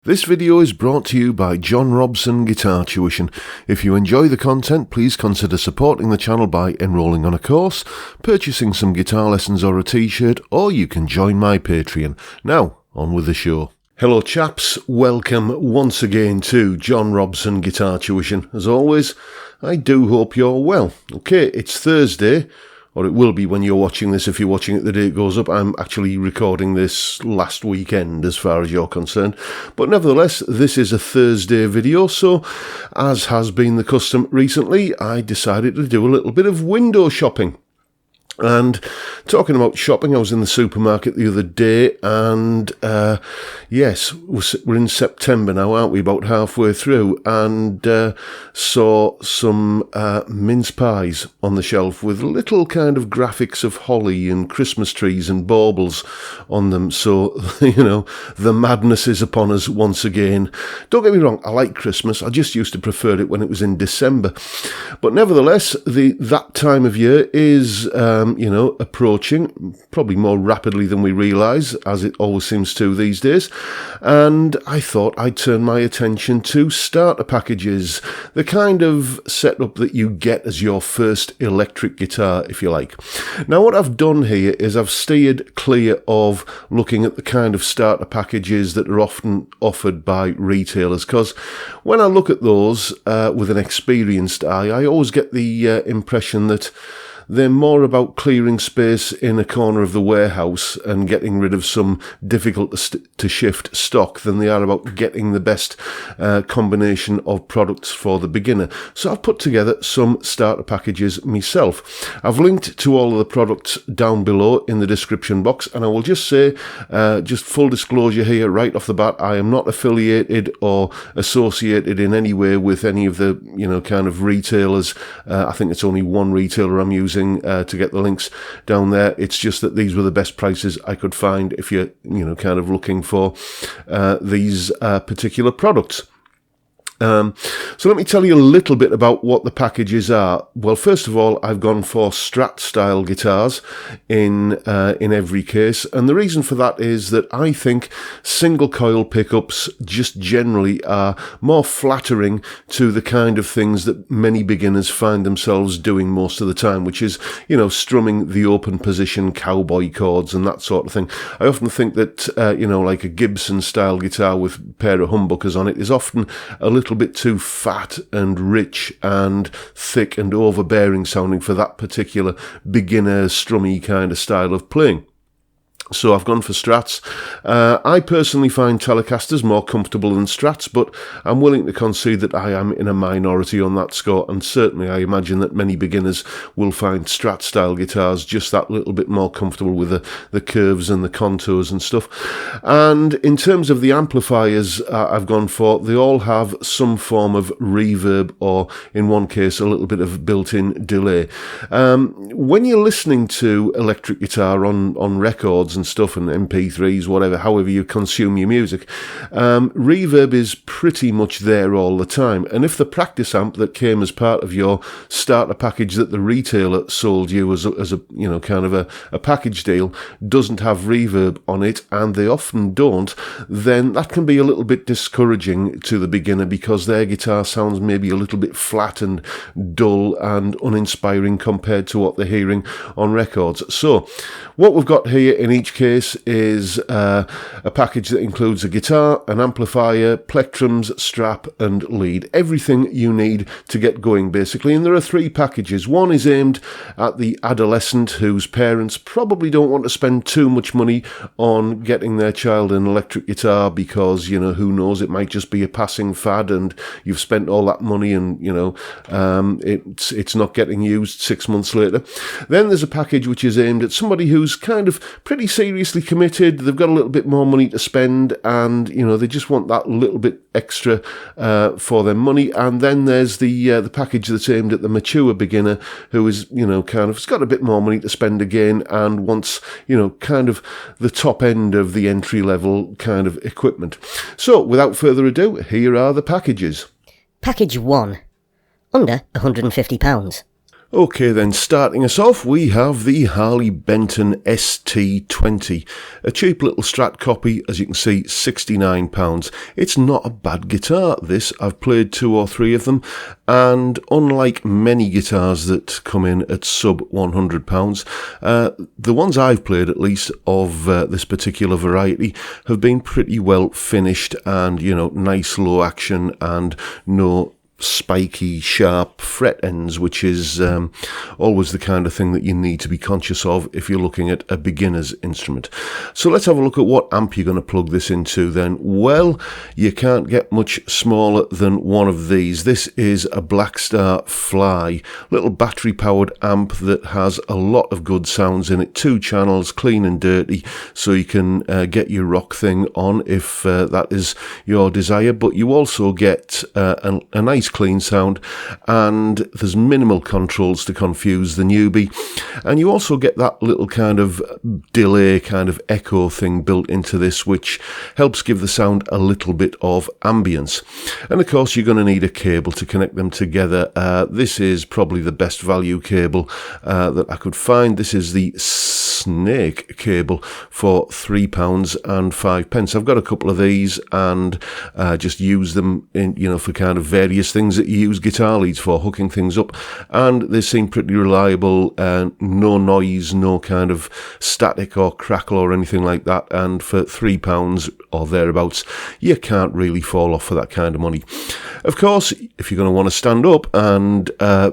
This video is brought to you by John Robson Guitar Tuition. If you enjoy the content, please consider supporting the channel by enrolling on a course, purchasing some guitar lessons or a t-shirt, or you can join my Patreon. Now, on with the show. Hello chaps, welcome once again to John Robson Guitar Tuition. As always, I do hope you're well. Okay, it's Thursday. Or it will be when you're watching this. If you're watching it the day it goes up, I'm actually recording this last weekend as far as you're concerned. But nevertheless, this is a Thursday video, so as has been the custom recently, I decided to do a little bit of window shopping. And talking about shopping, I was in the supermarket the other day, and yes, we're in September now, aren't we? About halfway through, and saw some mince pies on the shelf with little kind of graphics of holly and Christmas trees and baubles on them. So, you know, the madness is upon us once again. Don't get me wrong, I like Christmas. I just used to prefer it when it was in December. But nevertheless, that time of year is approaching, probably more rapidly than we realise, as it always seems to these days. And I thought I'd turn my attention to starter packages, the kind of setup that you get as your first electric guitar, if you like. Now, what I've done here is I've steered clear of looking at the kind of starter packages that are often offered by retailers, because when I look at those with an experienced eye, I always get the impression that they're more about clearing space in a corner of the warehouse and getting rid of some difficult to shift stock than they are about getting the best combination of products for the beginner. So I've put together some starter packages myself. I've linked to all of the products down below in the description box, and I will just say, just full disclosure here right off the bat, I am not affiliated or associated in any way with any of the, kind of retailers. I think it's only one retailer I'm using to get the links down there. It's just that these were the best prices I could find if you're, kind of looking for these particular products. So let me tell you a little bit about what the packages are. Well, first of all, I've gone for Strat style guitars in every case, and the reason for that is that I think single coil pickups just generally are more flattering to the kind of things that many beginners find themselves doing most of the time, which is, strumming the open position cowboy chords and that sort of thing. I often think that, like a Gibson style guitar with a pair of humbuckers on it is often a little bit too fat and rich and thick and overbearing sounding for that particular beginner strummy kind of style of playing. So I've gone for Strats. I personally find Telecasters more comfortable than Strats, but I'm willing to concede that I am in a minority on that score, and certainly I imagine that many beginners will find Strat style guitars just that little bit more comfortable with the curves and the contours and stuff. And in terms of the amplifiers I've gone for, they all have some form of reverb, or in one case a little bit of built-in delay. When you're listening to electric guitar on records and stuff and MP3s, whatever, however you consume your music, reverb is pretty much there all the time. And if the practice amp that came as part of your starter package that the retailer sold you as a kind of a package deal doesn't have reverb on it, and they often don't, then that can be a little bit discouraging to the beginner, because their guitar sounds maybe a little bit flat and dull and uninspiring compared to what they're hearing on records. So what we've got here in each case is a package that includes a guitar, an amplifier, plectrums, strap and lead. Everything you need to get going, basically. And there are three packages. One is aimed at the adolescent whose parents probably don't want to spend too much money on getting their child an electric guitar because, who knows, it might just be a passing fad and you've spent all that money and, it's not getting used 6 months later. Then there's a package which is aimed at somebody who's kind of pretty seriously committed. They've got a little bit more money to spend, and they just want that little bit extra for their money. And then there's the package that's aimed at the mature beginner who is has got a bit more money to spend again and wants kind of the top end of the entry level kind of equipment. So without further ado, here are the packages. Package 1, under £150. Okay then, starting us off, we have the Harley Benton ST20, a cheap little Strat copy, as you can see, £69. It's not a bad guitar, this. I've played 2 or 3 of them, and unlike many guitars that come in at sub £100, the ones I've played, at least, of this particular variety, have been pretty well finished and, you know, nice low action and no spiky, sharp fret ends, which is always the kind of thing that you need to be conscious of if you're looking at a beginner's instrument. So let's have a look at what amp you're going to plug this into then. Well, you can't get much smaller than one of these. This is a Blackstar Fly, little battery-powered amp that has a lot of good sounds in it. 2 channels, clean and dirty, so you can get your rock thing on if that is your desire, but you also get a nice clean sound, and there's minimal controls to confuse the newbie, and you also get that little kind of delay, kind of echo thing built into this, which helps give the sound a little bit of ambience. And of course you're going to need a cable to connect them together. This is probably the best value cable that I could find. This is the Snake cable for £3.05. I've got a couple of these and just use them in, you know, for kind of various things that you use guitar leads for, hooking things up, and they seem pretty reliable, no noise, no kind of static or crackle or anything like that, and for £3 or thereabouts you can't really fall off for that kind of money. Of course, if you're going to want to stand up and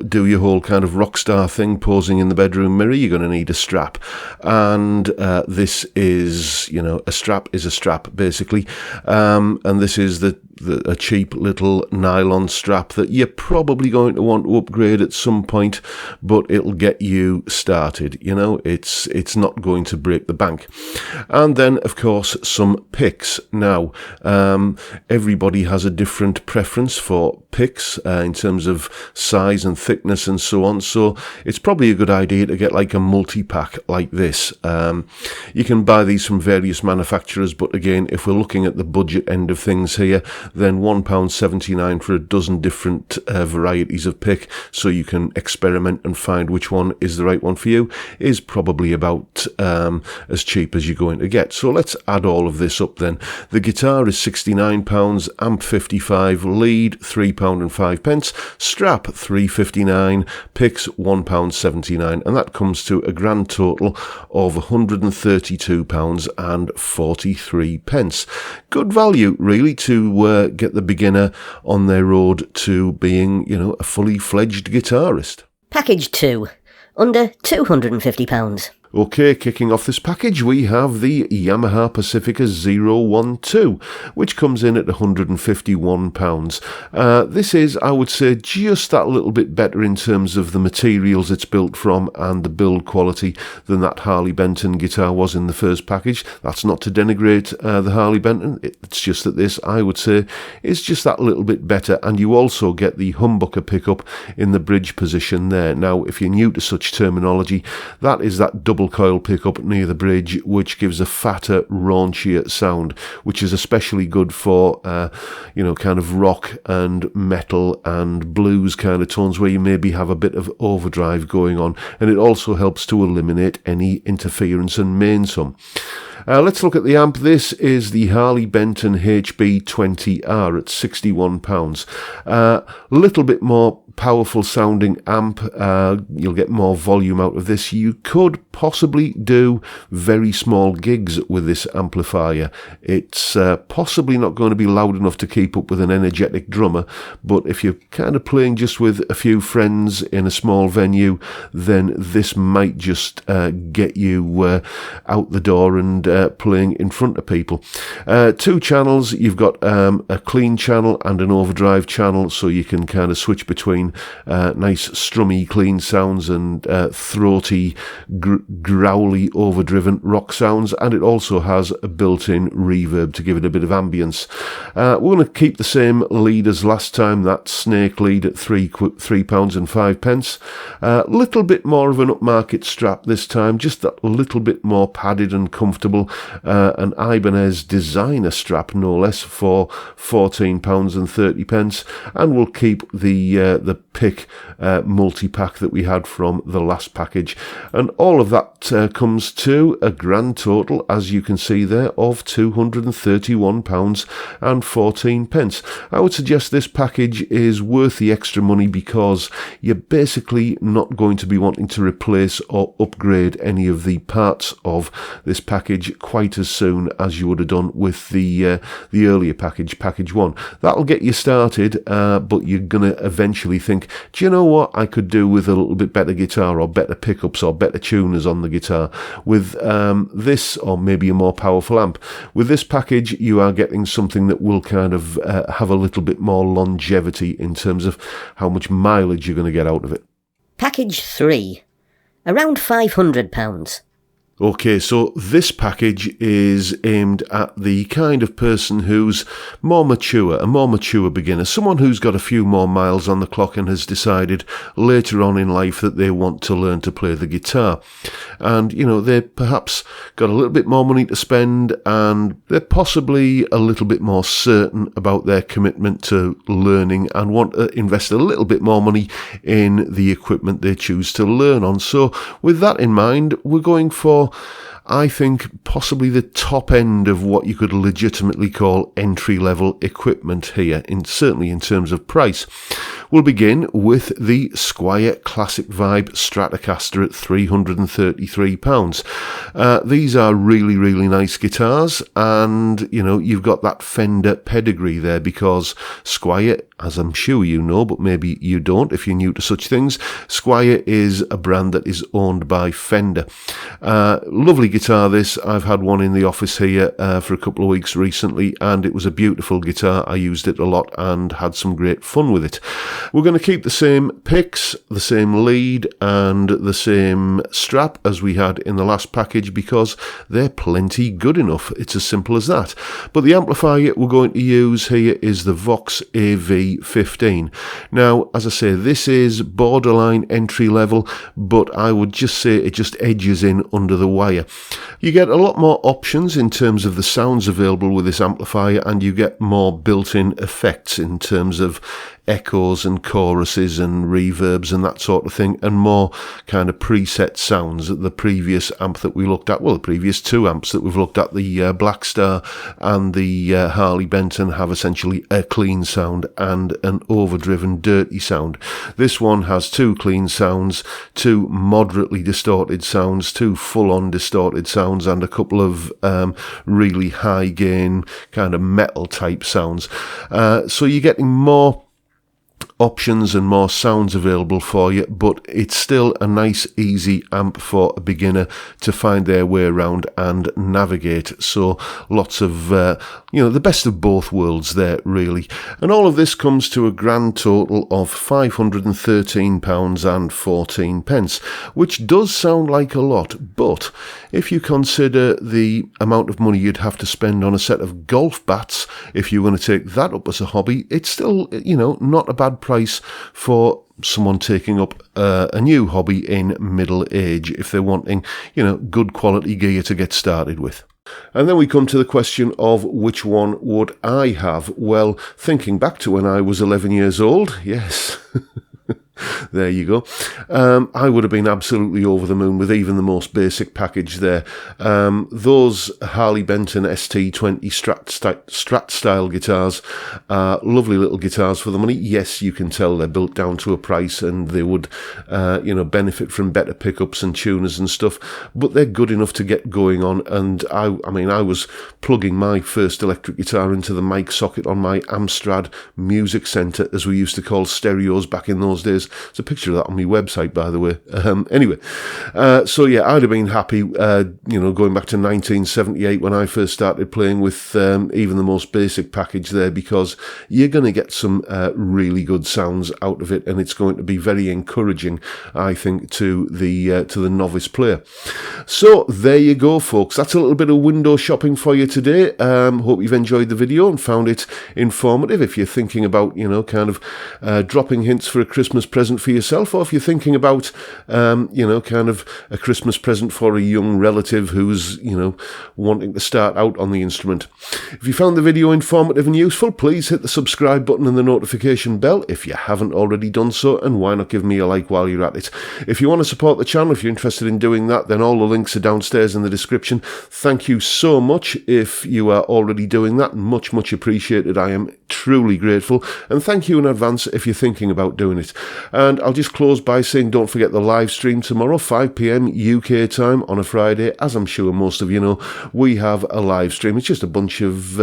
do your whole kind of rock star thing, posing in the bedroom mirror, you're going to need a strap, and this is, you know, a strap is a strap basically, and this is a cheap little nylon strap that you're probably going to want to upgrade at some point, but it'll get you started. You know, it's not going to break the bank. And then, of course, some picks. Now, everybody has a different preference for picks in terms of size and thickness and so on, so it's probably a good idea to get like a multi-pack like this. You can buy these from various manufacturers, but again, if we're looking at the budget end of things here, then £1.79 for a dozen different varieties of pick, so you can experiment and find which one is the right one for you, is probably about as cheap as you're going to get. So let's add all of this up then. The guitar is £69, amp £55, lead £3.05, strap £3.59, picks £1.79, and that comes to a grand total of £132.43. Good value, really, to get the beginner on their road to being, you know, a fully fledged guitarist. Package 2, under £250. Okay, kicking off this package, we have the Yamaha Pacifica 012, which comes in at £151. This is, I would say, just that little bit better in terms of the materials it's built from and the build quality than that Harley Benton guitar was in the first package. That's not to denigrate the Harley Benton, it's just that this, I would say, is just that little bit better, and you also get the humbucker pickup in the bridge position there. Now, if you're new to such terminology, that is that double coil pickup near the bridge, which gives a fatter, raunchier sound, which is especially good for you know, kind of rock and metal and blues kind of tones where you maybe have a bit of overdrive going on, and it also helps to eliminate any interference and main sum. Let's look at the amp. This is the Harley Benton HB20R at £61. A little bit more powerful sounding amp. You'll get more volume out of this. You could possibly do very small gigs with this amplifier. It's possibly not going to be loud enough to keep up with an energetic drummer, but if you're kind of playing just with a few friends in a small venue, then this might just get you out the door and playing in front of people. 2 channels. You've got a clean channel and an overdrive channel, so you can kind of switch between nice strummy clean sounds and throaty growly overdriven rock sounds, and it also has a built-in reverb to give it a bit of ambience. We're going to keep the same lead as last time, that Snake lead at £3.05. A little bit more of an upmarket strap this time, just that little bit more padded and comfortable, well, an Ibanez designer strap, no less, for £14.30, and we'll keep the pick multi-pack that we had from the last package, and all of that comes to a grand total, as you can see there, of £231.14. I would suggest this package is worth the extra money because you're basically not going to be wanting to replace or upgrade any of the parts of this package quite as soon as you would have done with the earlier package 1. That'll get you started, but you're going to eventually think, do you know what I could do with a little bit better guitar, or better pickups, or better tuners on the guitar with this, or maybe a more powerful amp. With this package, you are getting something that will kind of have a little bit more longevity in terms of how much mileage you're going to get out of it. Package 3. Around £500. Okay, so this package is aimed at the kind of person who's a more mature beginner, someone who's got a few more miles on the clock and has decided later on in life that they want to learn to play the guitar. And, you know, they perhaps got a little bit more money to spend, and they're possibly a little bit more certain about their commitment to learning and want to invest a little bit more money in the equipment they choose to learn on. So with that in mind, we're going for, I think, possibly the top end of what you could legitimately call entry-level equipment here, certainly in terms of price. We'll begin with the Squier Classic Vibe Stratocaster at £333. These are really, really nice guitars, and, you know, you've got that Fender pedigree there because Squier, as I'm sure you know, but maybe you don't if you're new to such things, Squier is a brand that is owned by Fender. Lovely guitar this. I've had one in the office here for a couple of weeks recently, and it was a beautiful guitar. I used it a lot and had some great fun with it. We're going to keep the same picks, the same lead, and the same strap as we had in the last package because they're plenty good enough. It's as simple as that. But the amplifier we're going to use here is the Vox AV15. Now, as I say, this is borderline entry level, but I would just say it just edges in under the wire. You get a lot more options in terms of the sounds available with this amplifier, and you get more built-in effects in terms of echoes and choruses and reverbs and that sort of thing, and more kind of preset sounds. The previous amp that we looked at, well, the previous two amps that we've looked at, the Black Star and the Harley Benton, have essentially a clean sound and an overdriven dirty sound. This one has two clean sounds, two moderately distorted sounds, two full-on distorted sounds, and a couple of really high gain kind of metal type sounds. So you're getting more options and more sounds available for you, but it's still a nice easy amp for a beginner to find their way around and navigate. So lots of the best of both worlds there, really. And all of this comes to a grand total of £513.14, which does sound like a lot, but if you consider the amount of money you'd have to spend on a set of golf bats if you want to take that up as a hobby, it's still, not a bad price for someone taking up a new hobby in middle age if they're wanting, good quality gear to get started with. And then we come to the question of which one would I have? Well, thinking back to when I was 11 years old, yes. There you go. I would have been absolutely over the moon with even the most basic package there. Those Harley Benton ST20 Strat style guitars are lovely little guitars for the money. Yes, you can tell they're built down to a price, and they would, benefit from better pickups and tuners and stuff. But they're good enough to get going on. And I was plugging my first electric guitar into the mic socket on my Amstrad Music Centre, as we used to call stereos back in those days. There's a picture of that on my website, by the way. So yeah, I'd have been happy, going back to 1978 when I first started playing with even the most basic package there, because you're going to get some really good sounds out of it, and it's going to be very encouraging, I think, to the novice player. So there you go, folks. That's a little bit of window shopping for you today. Hope you've enjoyed the video and found it informative. If you're thinking about, dropping hints for a Christmas present present for yourself, or if you're thinking about, kind of a Christmas present for a young relative who's, wanting to start out on the instrument. If you found the video informative and useful, please hit the subscribe button and the notification bell if you haven't already done so, and why not give me a like while you're at it. If you want to support the channel, if you're interested in doing that, then all the links are downstairs in the description. Thank you so much if you are already doing that. Much appreciated. I am truly grateful, and thank you in advance if you're thinking about doing it. And I'll just close by saying don't forget the live stream tomorrow, 5 p.m. UK time on a Friday. As I'm sure most of you know, we have a live stream. It's just a bunch of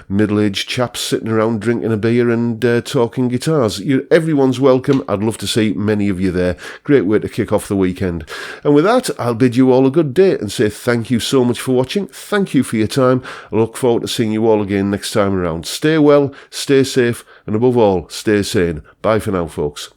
middle-aged chaps sitting around drinking a beer and talking guitars. Everyone's welcome. I'd love to see many of you there. Great way to kick off the weekend. And with that, I'll bid you all a good day and say thank you so much for watching. Thank you for your time. I look forward to seeing you all again next time around. Stay well, stay safe, and above all, stay sane. Bye for now, folks.